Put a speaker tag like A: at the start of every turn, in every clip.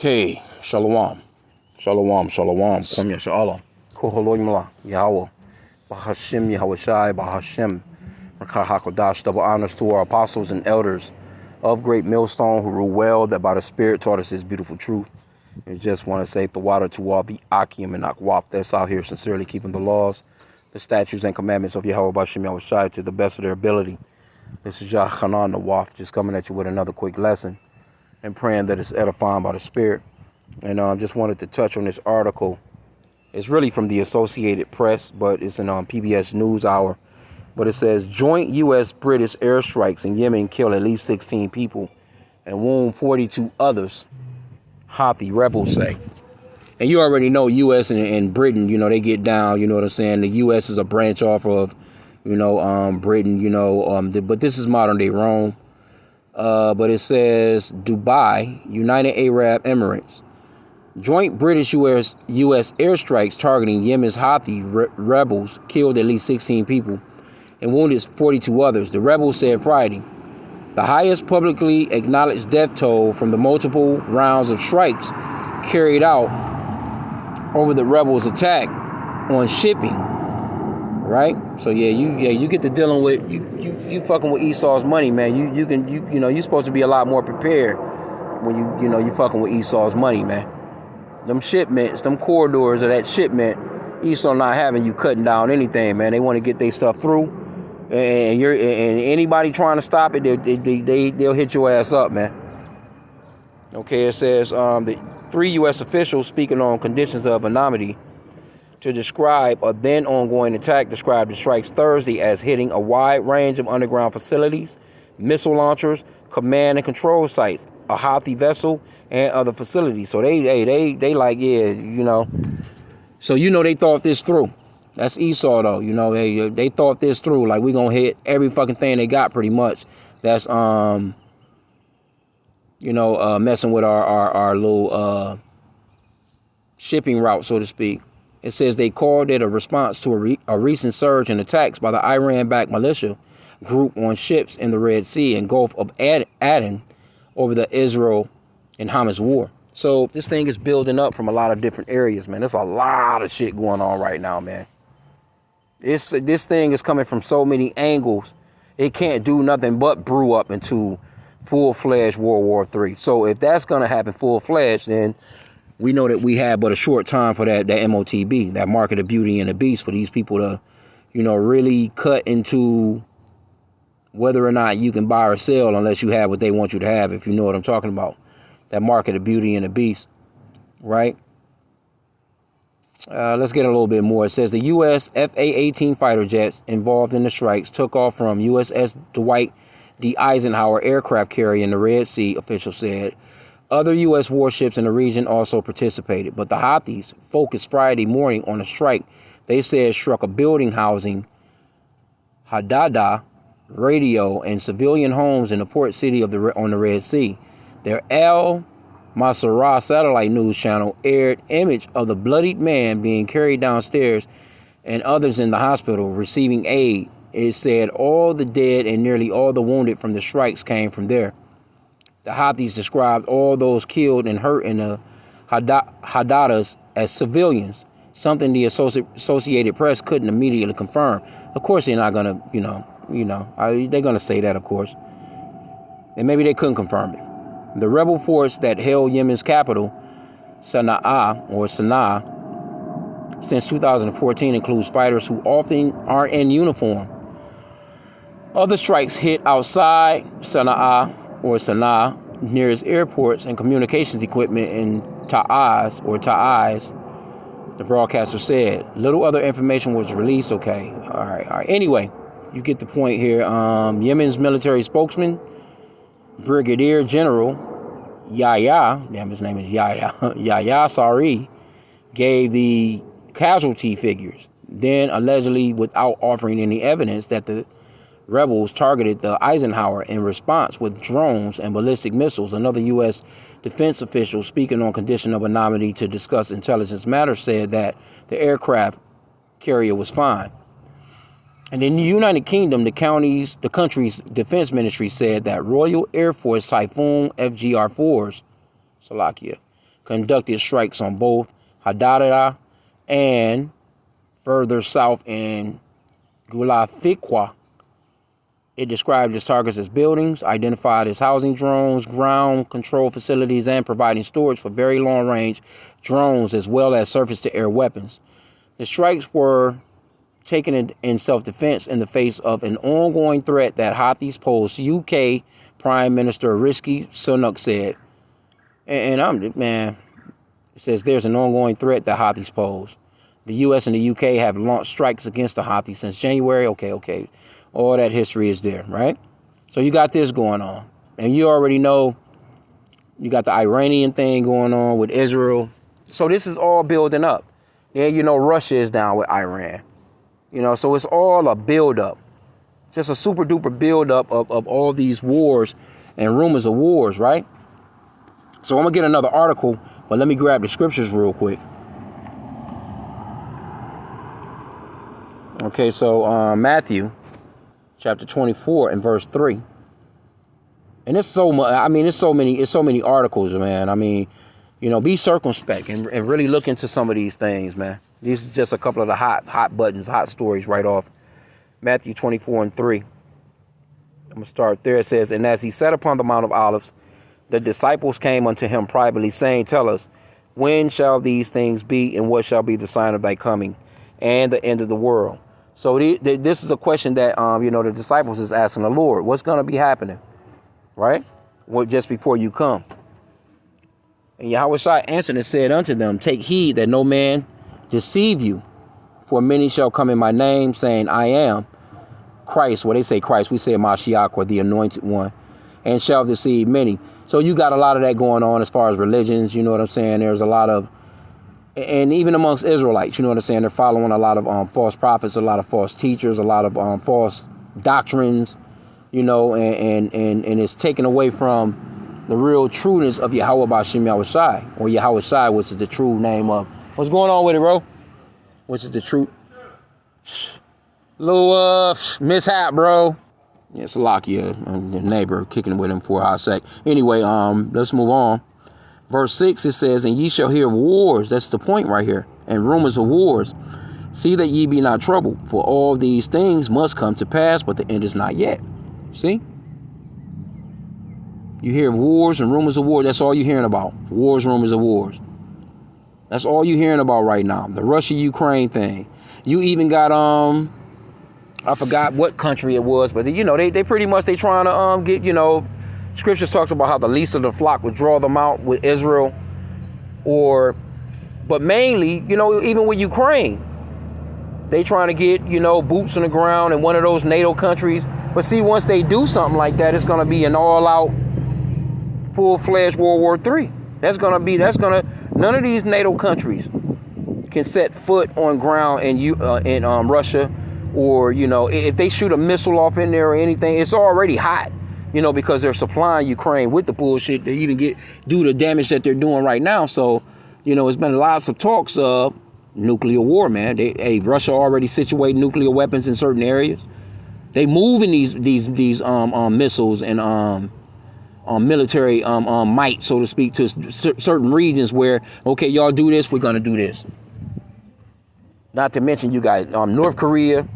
A: Okay, Shalom. Shalom, Shalom. Kwam Shalom. Koholoimla, Yahweh. Bahashim, Yahweh Shai, Bahashim. Hakodash, double honors to our apostles and elders of Great Millstone who rule well, that by the Spirit taught us His beautiful truth. And just want to say the water to all the H.I.M and Akwap that's out here sincerely keeping the laws, the statutes and commandments of Yahweh Bahashim Yahweh Shai to the best of their ability. This is Yah Hanan Nawaf, just coming at you with another quick lesson and praying that it's edifying by the Spirit. And just wanted to touch on this article. It's really from the Associated Press, but it's an PBS NewsHour. But it says, joint U.S. British airstrikes in Yemen kill at least 16 people and wound 42 others, Houthi rebels say. And you already know U.S. and Britain, you know, they get down, you know what I'm saying? The U.S. is a branch off of, Britain, but this is modern day Rome. But it says, Dubai, United Arab Emirates. Joint British-U.S. airstrikes targeting Yemen's Houthi rebels killed at least 16 people and wounded 42 others, the rebels said Friday. The highest publicly acknowledged death toll from the multiple rounds of strikes carried out over the rebels' attack on shipping. Right? So you get to dealing with you fucking with Esau's money, man. You're supposed to be a lot more prepared when you fucking with Esau's money, man. Them shipments, them corridors of that shipment, Esau not having you cutting down anything, man. They want to get their stuff through, and anybody trying to stop it, they'll hit your ass up, man. Okay, it says the 3 U.S. officials speaking on conditions of anonymity to describe a then ongoing attack described the strikes Thursday as hitting a wide range of underground facilities, missile launchers, command and control sites, a Houthi vessel, and other facilities. So they like, yeah, So they thought this through. That's Esau though, they thought this through. Like, we gonna hit every fucking thing they got pretty much. That's messing with our little shipping route, so to speak. It says they called it a response to a recent surge in attacks by the Iran-backed militia group on ships in the Red Sea and Gulf of Aden over the Israel and Hamas war. So this thing is building up from a lot of different areas, man. There's a lot of shit going on right now, man. This thing is coming from so many angles. It can't do nothing but brew up into full-fledged World War III. So if that's going to happen full-fledged, then we know that we have but a short time for that MOTB, that market of beauty and the beast, for these people to, really cut into whether or not you can buy or sell unless you have what they want you to have, if you know what I'm talking about. That market of beauty and the beast, right? Let's get a little bit more. It says the U.S. F-A-18 fighter jets involved in the strikes took off from USS Dwight D. Eisenhower aircraft carrier in the Red Sea, officials said. Other U.S. warships in the region also participated, but the Houthis focused Friday morning on a strike they said struck a building housing Hadada, radio, and civilian homes in the port city on the Red Sea. Their Al Masirah satellite news channel aired image of the bloodied man being carried downstairs and others in the hospital receiving aid. It said all the dead and nearly all the wounded from the strikes came from there. The Houthis described all those killed and hurt in the Hadadas as civilians, something the Associated Press couldn't immediately confirm. Of course, they're not going to, they're going to say that, of course. And maybe they couldn't confirm it. The rebel force that held Yemen's capital, Sana'a, since 2014 includes fighters who often aren't in uniform. Other strikes hit outside Sana'a, nearest airports and communications equipment in Ta'az, the broadcaster said. Little other information was released. Okay. All right. Anyway, you get the point here. Yemen's military spokesman, Brigadier General his name is Yahya Sari, gave the casualty figures, then allegedly without offering any evidence that the rebels targeted the Eisenhower in response with drones and ballistic missiles. Another U.S. defense official speaking on condition of anonymity to discuss intelligence matters said that the aircraft carrier was fine. And in the United Kingdom, the country's defense ministry said that Royal Air Force Typhoon FGR-4s, conducted strikes on both Hadadada and further south in Gulafikwa. It described its targets as buildings, identified as housing drones, ground control facilities, and providing storage for very long-range drones as well as surface-to-air weapons. The strikes were taken in self-defense in the face of an ongoing threat that Houthis pose, UK Prime Minister Rishi Sunak said. And it says there's an ongoing threat that Houthis pose. The U.S. and the UK have launched strikes against the Houthis since January. Okay. All that history is there, right? So you got this going on. And you already know you got the Iranian thing going on with Israel. So this is all building up. Yeah, Russia is down with Iran. So it's all a buildup. Just a super duper buildup of all these wars and rumors of wars, right? So I'm going to get another article, but let me grab the scriptures real quick. Okay, so Matthew chapter 24 and verse 3. And it's so much, it's so many articles, man. Be circumspect and really look into some of these things, man. These are just a couple of the hot buttons, hot stories right off. Matthew 24 and 3. I'm going to start there. It says, and as he sat upon the Mount of Olives, the disciples came unto him privately, saying, tell us, when shall these things be, and what shall be the sign of thy coming and the end of the world? So this is a question that, the disciples is asking the Lord. What's going to be happening, right? Just before you come. And Yahweh answered and said unto them, take heed that no man deceive you. For many shall come in my name, saying, I am Christ. Well, they say Christ. We say Mashiach, or the anointed one. And shall deceive many. So you got a lot of that going on as far as religions. You know what I'm saying? There's a lot of, and even amongst Israelites, you know what I'm saying? They're following a lot of false prophets, a lot of false teachers, a lot of false doctrines, and it's taken away from the real trueness of Yahweh B'Shem Yahushai, or Yahweh Shai, which is the true name of. What's going on with it, bro? Which is the truth. Little mishap, bro. Yeah, Salakia, your neighbor, kicking with him for a hot sec. Anyway, let's move on. Verse 6, it says, and ye shall hear of wars. That's the point right here. And rumors of wars. See that ye be not troubled, for all these things must come to pass, but the end is not yet. See? You hear of wars and rumors of wars. That's all you're hearing about. Wars, rumors of wars. That's all you're hearing about right now. The Russia-Ukraine thing. You even got, I forgot what country it was, but they pretty much, they trying to get, scriptures talks about how the least of the flock would draw them out with Israel, but mainly, even with Ukraine, they trying to get, boots on the ground in one of those NATO countries. But see, once they do something like that, it's going to be an all-out, full-fledged World War III. None of these NATO countries can set foot on ground in Russia, or, if they shoot a missile off in there or anything, it's already hot. Because they're supplying Ukraine with the bullshit to even do the damage that they're doing right now. So, it's been lots of talks of nuclear war, man. Russia already situated nuclear weapons in certain areas. They moving these missiles and military might, so to speak, to certain regions where, okay, y'all do this, we're gonna do this. Not to mention you got North Korea.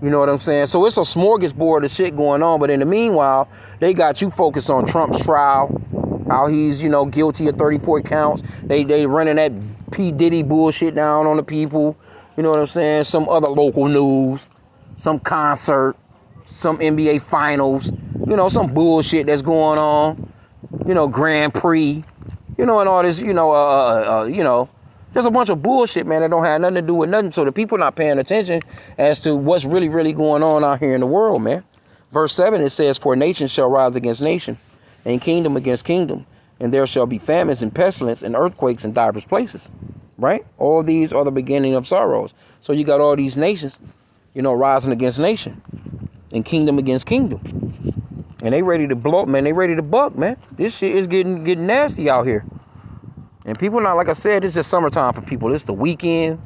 A: You know what I'm saying? So it's a smorgasbord of shit going on. But in the meanwhile, they got you focused on Trump's trial, how he's, guilty of 34 counts. They running that P. Diddy bullshit down on the people. You know what I'm saying? Some other local news, some concert, some NBA finals, some bullshit that's going on, Grand Prix, and all this, there's a bunch of bullshit, man, that don't have nothing to do with nothing. So the people not paying attention as to what's really, really going on out here in the world, man. Verse 7, it says, for nation shall rise against nation, and kingdom against kingdom, and there shall be famines and pestilence and earthquakes in divers places, right? All these are the beginning of sorrows. So you got all these nations, rising against nation, and kingdom against kingdom. And they ready to blow up, man. They ready to buck, man. This shit is getting nasty out here. And people not, like I said, it's just summertime for people. It's the weekend.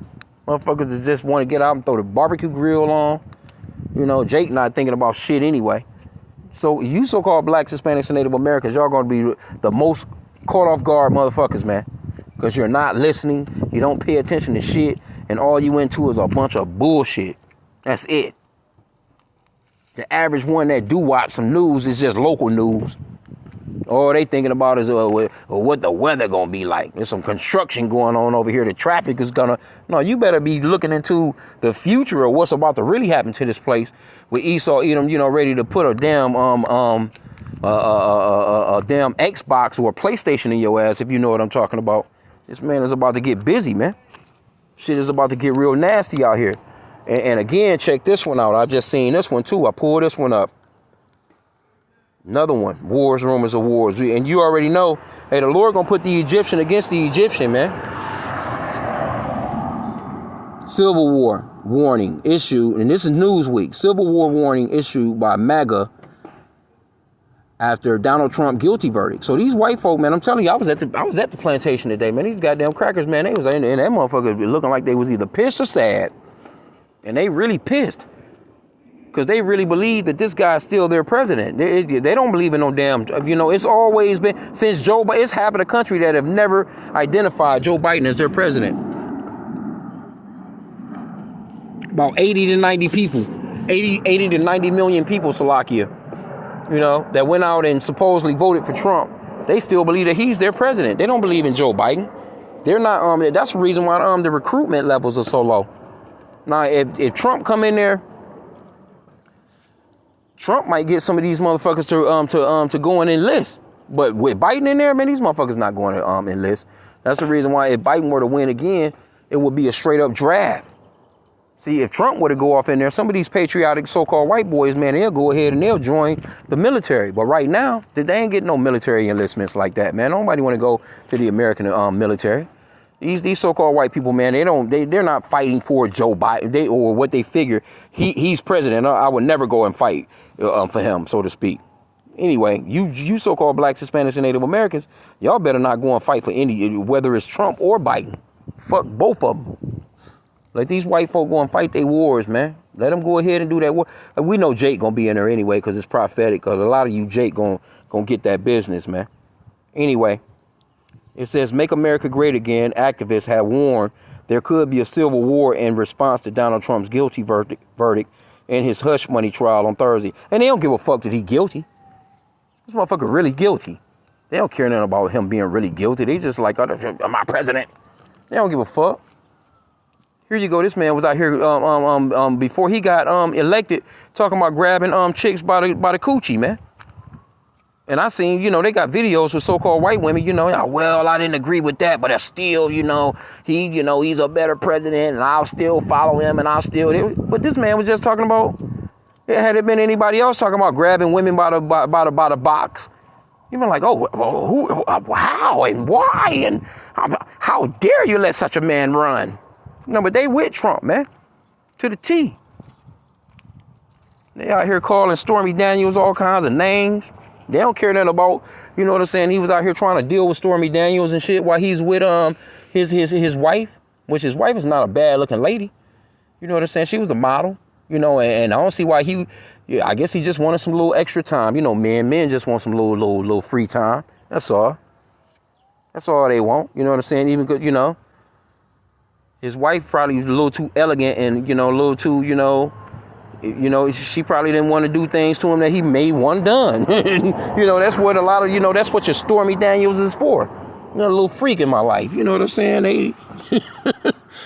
A: Motherfuckers that just want to get out and throw the barbecue grill on. Jake not thinking about shit anyway. So you so-called blacks, Hispanics, and Native Americans, y'all going to be the most caught off guard motherfuckers, man. because you're not listening. You don't pay attention to shit, and all you into is a bunch of bullshit. That's it. The average one that do watch some news is just local news. All they thinking about is what the weather gonna be like. There's some construction going on over here. The traffic is gonna... No, you better be looking into the future of what's about to really happen to this place. With Esau Edom, ready to put a damn damn Xbox or a PlayStation in your ass, if you know what I'm talking about. This man is about to get busy, man. Shit is about to get real nasty out here. And again, check this one out. I just seen this one too. I pulled this one up. Another one. Wars, rumors of wars. And you already know, hey, the Lord gonna put the Egyptian against the Egyptian, man. Civil War warning issued, and this is Newsweek. Civil War warning issued by MAGA after Donald Trump guilty verdict. So these white folk, man, I'm telling you, I was at the plantation today, man. These goddamn crackers, man, they was in that motherfucker looking like they was either pissed or sad. And they really pissed. Because they really believe that this guy's still their president. They don't believe in no damn, it's always been, since Joe Biden, it's half of the country that have never identified Joe Biden as their president. About 80 to 90 people, 80 to 90 million people, Salakia, that went out and supposedly voted for Trump. They still believe that he's their president. They don't believe in Joe Biden. They're not, that's the reason why the recruitment levels are so low. Now, if Trump come in there, Trump might get some of these motherfuckers to go and enlist. But with Biden in there, man, these motherfuckers not going to enlist. That's the reason why if Biden were to win again, it would be a straight up draft. See, if Trump were to go off in there, some of these patriotic so-called white boys, man, they'll go ahead and they'll join the military. But right now, they ain't getting no military enlistments like that, man. Nobody want to go to the American military. These so-called white people, man, they're not fighting for Joe Biden, or what they figure. He's president. I would never go and fight for him, so to speak. Anyway, you so-called blacks, Hispanics, and Native Americans, y'all better not go and fight for any, whether it's Trump or Biden. Fuck both of them. Let these white folk go and fight their wars, man. Let them go ahead and do that war. We know Jake gonna be in there anyway, because it's prophetic. Because a lot of you Jake gonna get that business, man. Anyway. It says, Make America Great Again. Activists have warned there could be a civil war in response to Donald Trump's guilty verdict in his hush money trial on Thursday. And they don't give a fuck that he's guilty. This motherfucker really guilty. They don't care nothing about him being really guilty. They just like, oh, my president. They don't give a fuck. Here you go. This man was out here before he got elected talking about grabbing chicks by the coochie, man. And I seen, they got videos with so-called white women, well, I didn't agree with that, but I still, he's a better president and I'll still follow him and I'll still. But this man was just talking about, had it been anybody else talking about grabbing women by the box, you've been like, oh, who, how and why and how dare you let such a man run? No, but they with Trump, man, to the T. They out here calling Stormy Daniels all kinds of names. They don't care nothing about, you know what I'm saying? He was out here trying to deal with Stormy Daniels and shit while he's with his wife, which his wife is not a bad looking lady. You know what I'm saying? She was a model, and I don't see why I guess he just wanted some little extra time. Men just want some little free time. That's all. That's all they want. You know what I'm saying? Even good, his wife probably was a little too elegant and, a little too, she probably didn't want to do things to him that he may want done. That's what a lot of, that's what your Stormy Daniels is for. A little freak in my life. You know what I'm saying?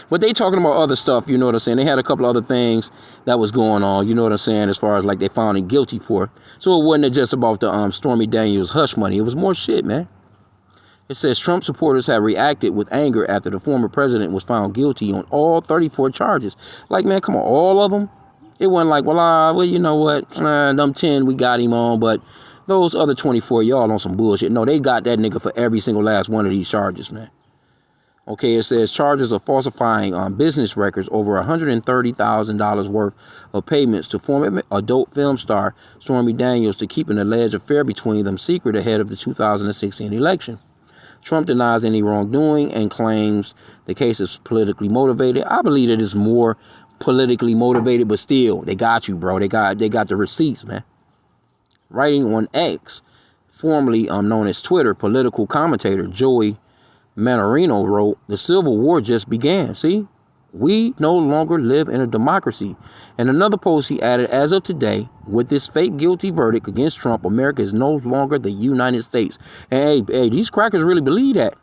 A: But they talking about other stuff, you know what I'm saying? They had a couple other things that was going on, you know what I'm saying, as far as like they found him guilty for. So it wasn't just about the Stormy Daniels hush money. It was more shit, man. It says Trump supporters have reacted with anger after the former president was found guilty on all 34 charges. Like, man, come on, all of them? It wasn't like, well, you know what, them 10 we got him on, but those other 24, y'all on some bullshit. No, they got that nigga for every single last one of these charges, man. Okay, it says charges of falsifying business records over $130,000 worth of payments to former adult film star Stormy Daniels to keep an alleged affair between them secret ahead of the 2016 election. Trump denies any wrongdoing and claims the case is politically motivated. I believe it is more politically motivated, but still, they got you, bro. They got the receipts, man. Writing on X, formerly known as Twitter, political commentator Joey Manarino wrote, the Civil War just began. See, we no longer live in a democracy. And another post he added, as of today, with this fake guilty verdict against Trump, America is no longer the United States. And hey, these crackers really believe that.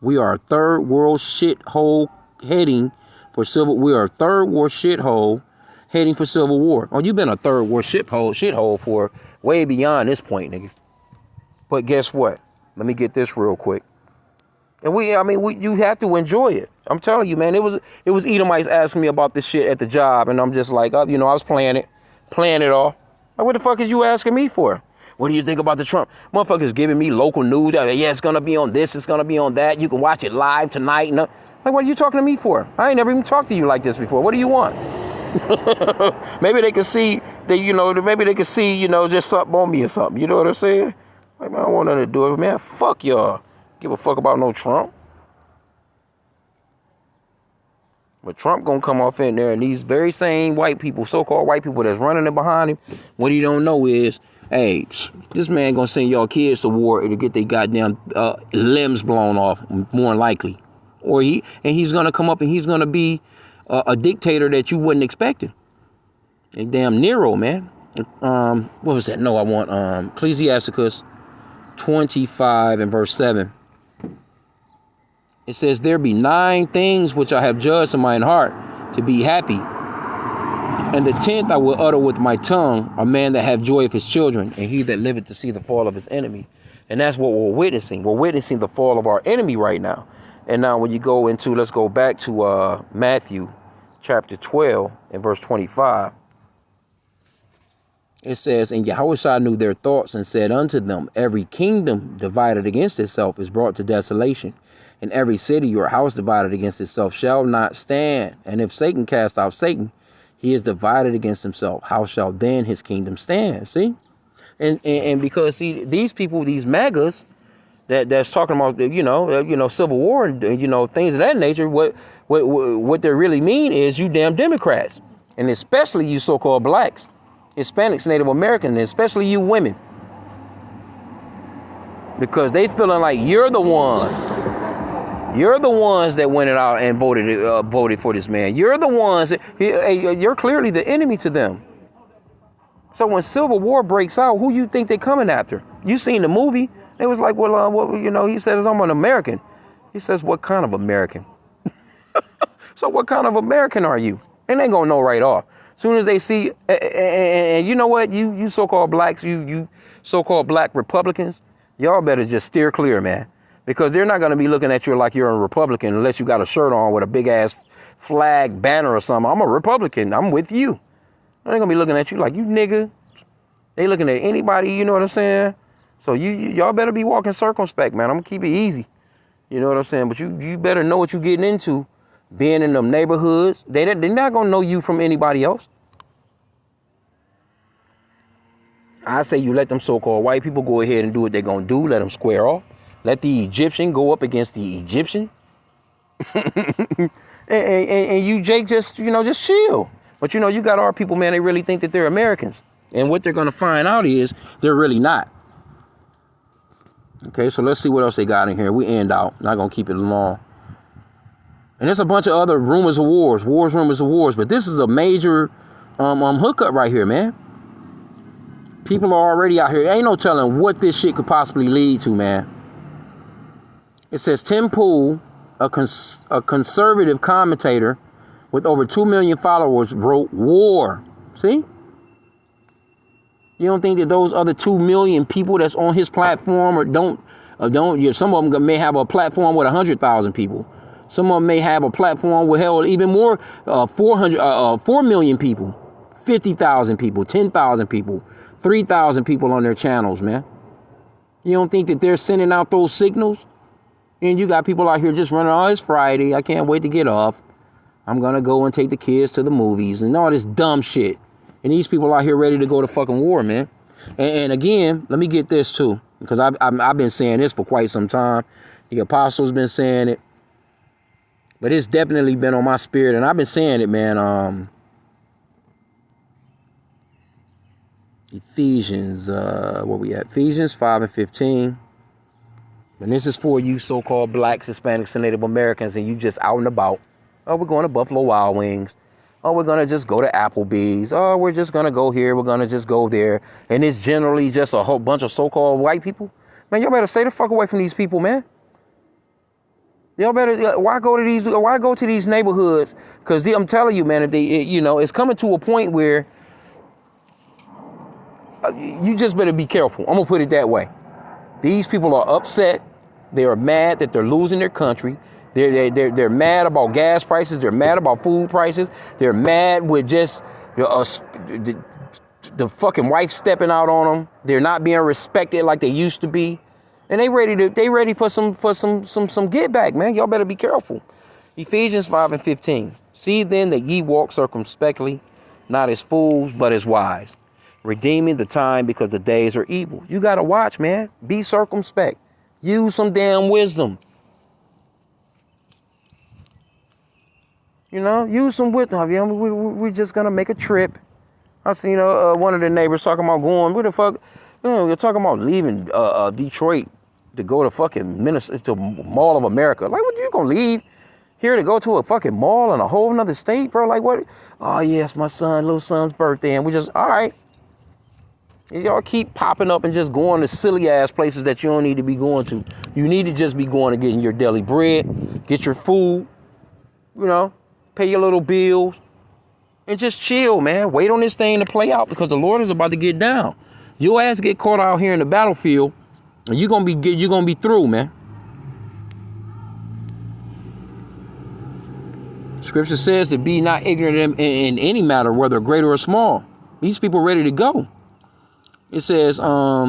A: We are a third world shithole heading for civil. We are a third world shithole heading for civil war. Oh, you've been a third world shithole for way beyond this point, nigga. But guess what? Let me get this real quick. And you have to enjoy it. I'm telling you, man. It was Edomites asking me about this shit at the job, and I'm just like, I was playing it off. Like, what the fuck is you asking me for? What do you think about the Trump? Motherfuckers giving me local news. Yeah, it's gonna be on this, it's gonna be on that. You can watch it live tonight. Like, what are you talking to me for? I ain't never even talked to you like this before. What do you want? Maybe they can see that, maybe they can see, just something on me or something. You know what I'm saying? Like, man, I don't want nothing to do with it, man. Fuck y'all. Give a fuck about no Trump. But Trump gonna come off in there, and these very same white people, so-called white people that's running it behind him, what he don't know is, hey, this man gonna send y'all kids to war to get their goddamn limbs blown off, more than likely. Or he's gonna come up and he's gonna be a dictator that you wasn't expecting. A damn Nero, man. What was that? No, I want Ecclesiasticus 25 and verse 7. It says, there be 9 things which I have judged in mine heart to be happy. And the 10th I will utter with my tongue, a man that have joy of his children, and he that liveth to see the fall of his enemy. And that's what we're witnessing. We're witnessing the fall of our enemy right now. And now when you go into, let's go back to Matthew chapter 12 and verse 25. It says, and Yahushua knew their thoughts and said unto them, every kingdom divided against itself is brought to desolation. And every city or house divided against itself shall not stand. And if Satan cast out Satan, he is divided against himself. How shall then his kingdom stand? See? And because, see, these people, these MAGAs that's talking about, civil war and, things of that nature, what they really mean is you damn Democrats. And especially you so-called blacks, Hispanics, Native Americans, and especially you women. Because they feeling like you're the ones that went out and voted for this man. You're the ones you're clearly the enemy to them. So when civil war breaks out, who you think they're coming after? You seen the movie? It was like, he says, I'm an American. He says, what kind of American? So what kind of American are you? And they gonna know right off. Soon as they see, and you know what, you so-called blacks, you so-called black Republicans, y'all better just steer clear, man. Because they're not going to be looking at you like you're a Republican unless you got a shirt on with a big-ass flag banner or something. I'm a Republican. I'm with you. They're going to be looking at you like, you nigga. They looking at anybody, you know what I'm saying? So y'all better be walking circumspect, man. I'm going to keep it easy. You know what I'm saying? But you better know what you're getting into being in them neighborhoods. They're not going to know you from anybody else. I say you let them so-called white people go ahead and do what they're going to do. Let them square off. Let the Egyptian go up against the Egyptian. and you, Jake, just chill. But, you got our people, man, they really think that they're Americans. And what they're going to find out is they're really not. Okay, so let's see what else they got in here. We end out. Not going to keep it long. And there's a bunch of other rumors of wars. Rumors of wars. But this is a major hookup right here, man. People are already out here. Ain't no telling what this shit could possibly lead to, man. It says Tim Pool, a conservative commentator with over 2 million followers, wrote war. See? You don't think that those other 2 million people that's on his platform some of them may have a platform with 100,000 people. Some of them may have a platform with even more, 4 million people, 50,000 people, 10,000 people, 3,000 people on their channels, man. You don't think that they're sending out those signals? And you got people out here just running, oh, it's Friday. I can't wait to get off. I'm going to go and take the kids to the movies and all this dumb shit. And these people out here ready to go to fucking war, man. And again, let me get this too, because I've been saying this for quite some time. The apostles been saying it. But it's definitely been on my spirit. And I've been saying it, man. Ephesians, where we at? Ephesians 5 and 15. And this is for you so-called blacks, Hispanics, and Native Americans, and you just out and about. Oh, we're going to Buffalo Wild Wings. Oh, we're going to just go to Applebee's. Oh, we're just going to go here. We're going to just go there. And it's generally just a whole bunch of so-called white people. Man, y'all better stay the fuck away from these people, man. Y'all better, why go to these neighborhoods? Because I'm telling you, man, it's coming to a point where you just better be careful. I'm going to put it that way. These people are upset. They are mad that they're losing their country. They're mad about gas prices. They're mad about food prices. They're mad with just the fucking wife stepping out on them. They're not being respected like they used to be. And they ready for some get back, man. Y'all better be careful. Ephesians 5:15. See then that ye walk circumspectly, not as fools, but as wise, redeeming the time because the days are evil. You gotta watch, man. Be circumspect. Use some damn wisdom. Use some wisdom. We're just gonna make a trip. I seen one of the neighbors talking about going. Where the fuck? You're talking about leaving Detroit to go to fucking to Mall of America. Like, what, you gonna leave here to go to a fucking mall in a whole nother state, bro? Like, what? Oh, yes, my little son's birthday, and we just, all right. Y'all keep popping up and just going to silly ass places that you don't need to be going to. You need to just be going to getting your daily bread, get your food, pay your little bills, and just chill, man. Wait on this thing to play out because the Lord is about to get down. Your ass get caught out here in the battlefield, and you're gonna be through, man. Scripture says to be not ignorant in any matter, whether great or small. These people are ready to go. It says, amid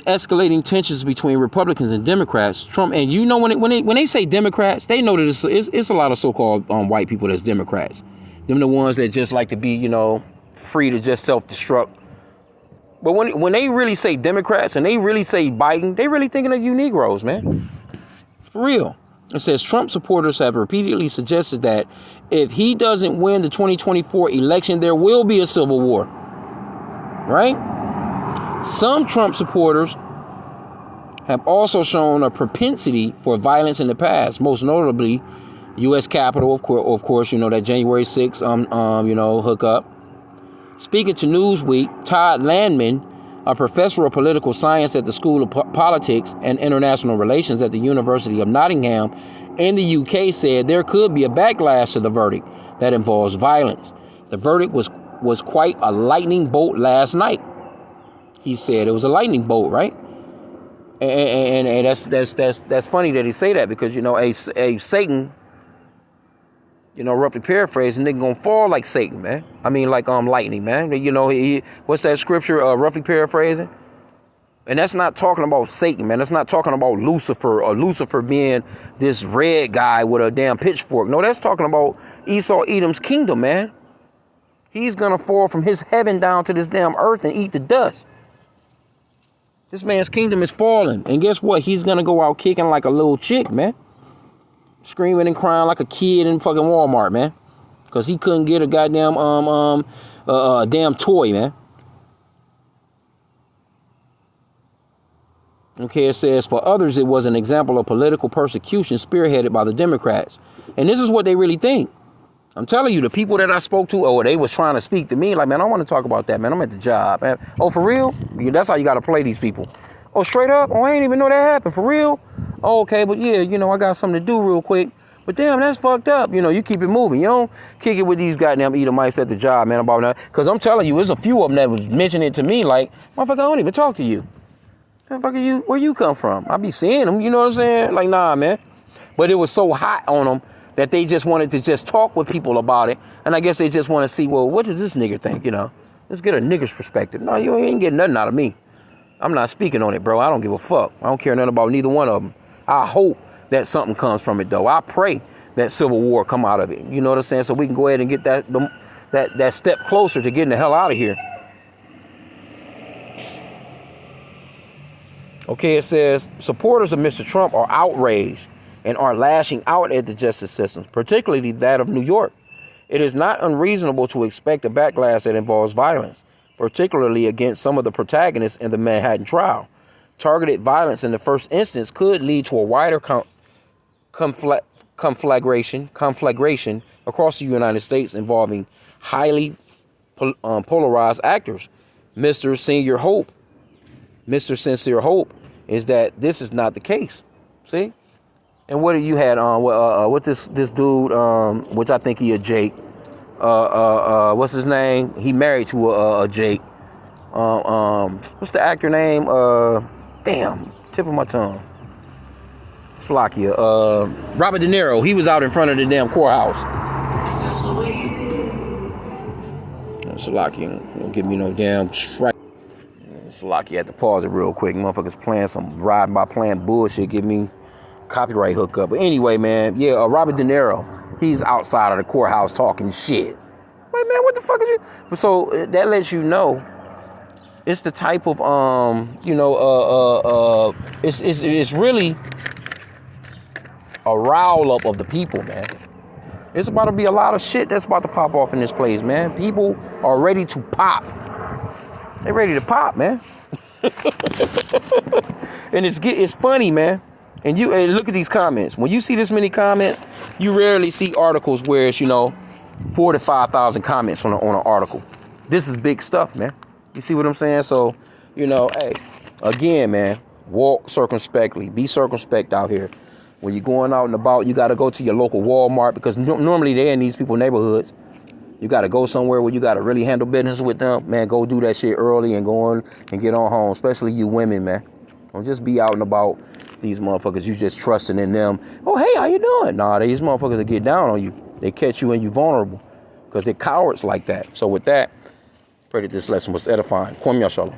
A: escalating tensions between Republicans and Democrats, Trump, and when they say Democrats, they know that it's a lot of so-called white people that's Democrats. Them the ones that just like to be, free to just self-destruct. But when they really say Democrats and they really say Biden, they really thinking of you Negroes, man. For real. It says Trump supporters have repeatedly suggested that if he doesn't win the 2024 election, there will be a civil war. Right? Some Trump supporters have also shown a propensity for violence in the past, most notably U.S. Capitol, of course, that January 6th, hookup. Speaking to Newsweek, Todd Landman, a professor of political science at the School of Politics and International Relations at the University of Nottingham in the UK, said there could be a backlash to the verdict that involves violence. The verdict was quite a lightning bolt last night. He said it was a lightning bolt, right? And that's funny that he say that because a Satan, roughly paraphrasing, nigga gonna fall like Satan, man. I mean, like lightning, man. What's that scripture? Roughly paraphrasing, and that's not talking about Satan, man. That's not talking about Lucifer or Lucifer being this red guy with a damn pitchfork. No, that's talking about Esau Edom's kingdom, man. He's gonna fall from his heaven down to this damn earth and eat the dust. This man's kingdom is falling, and guess what? He's gonna go out kicking like a little chick, man. Screaming and crying like a kid in fucking Walmart, man. Because he couldn't get a goddamn damn toy, man. Okay, it says, for others, it was an example of political persecution spearheaded by the Democrats. And this is what they really think. I'm telling you, the people that I spoke to, they was trying to speak to me. Like, man, I want to talk about that, man. I'm at the job, man. Oh, for real? Yeah, that's how you got to play these people. Oh, straight up? Oh, I ain't even know that happened. For real? Oh, okay, but yeah, I got something to do real quick. But damn, that's fucked up. You keep it moving. You don't kick it with these goddamn Edomites at the job, man, about that. Because I'm telling you, there's a few of them that was mentioning it to me like, motherfucker, I don't even talk to you. Motherfucker, where you come from? I be seeing them, you know what I'm saying? Like, nah, man. But it was so hot on them that they just wanted to just talk with people about it. And I guess they just want to see, well, what does this nigga think, Let's get a nigger's perspective. No, you ain't getting nothing out of me. I'm not speaking on it, bro. I don't give a fuck. I don't care nothing about neither one of them. I hope that something comes from it, though. I pray that civil war come out of it. You know what I'm saying? So we can go ahead and get that step closer to getting the hell out of here. Okay, it says, supporters of Mr. Trump are outraged and are lashing out at the justice system, particularly that of New York. It is not unreasonable to expect a backlash that involves violence, particularly against some of the protagonists in the Manhattan trial. Targeted violence in the first instance could lead to a wider conflagration across the United States involving highly polarized actors. Mr. Sincere Hope is that this is not the case. See? And what you had on what this dude, which I think he a Jake. What's his name? He married to a Jake. What's the actor name? Damn, tip of my tongue. Slovakia. Robert De Niro. He was out in front of the damn courthouse. Slovakia, don't give me no damn strike. Slovakia had to pause it real quick. Motherfuckers playing some ride by playing bullshit. Give me copyright hookup. But anyway, man, yeah, Robert De Niro. He's outside of the courthouse talking shit. Wait, man, what the fuck is you? So that lets you know. It's the type of it's really a rile up of the people, man. It's about to be a lot of shit that's about to pop off in this place, man. People are ready to pop. They're ready to pop, man. And it's funny, man. And you look at these comments. When you see this many comments, you rarely see articles where it's 4,000 to 5,000 comments on an article. This is big stuff, man. You see what I'm saying? So, hey, again, man, walk circumspectly. Be circumspect out here. When you're going out and about, you got to go to your local Walmart because normally they're in these people's neighborhoods. You got to go somewhere where you got to really handle business with them. Man, go do that shit early and go on and get on home, especially you women, man. Don't just be out and about these motherfuckers. You just trusting in them. Oh, hey, how you doing? Nah, these motherfuckers will get down on you. They catch you and you vulnerable because they're cowards like that. So with that, pray that this lesson was edifying. Kwam Yashala.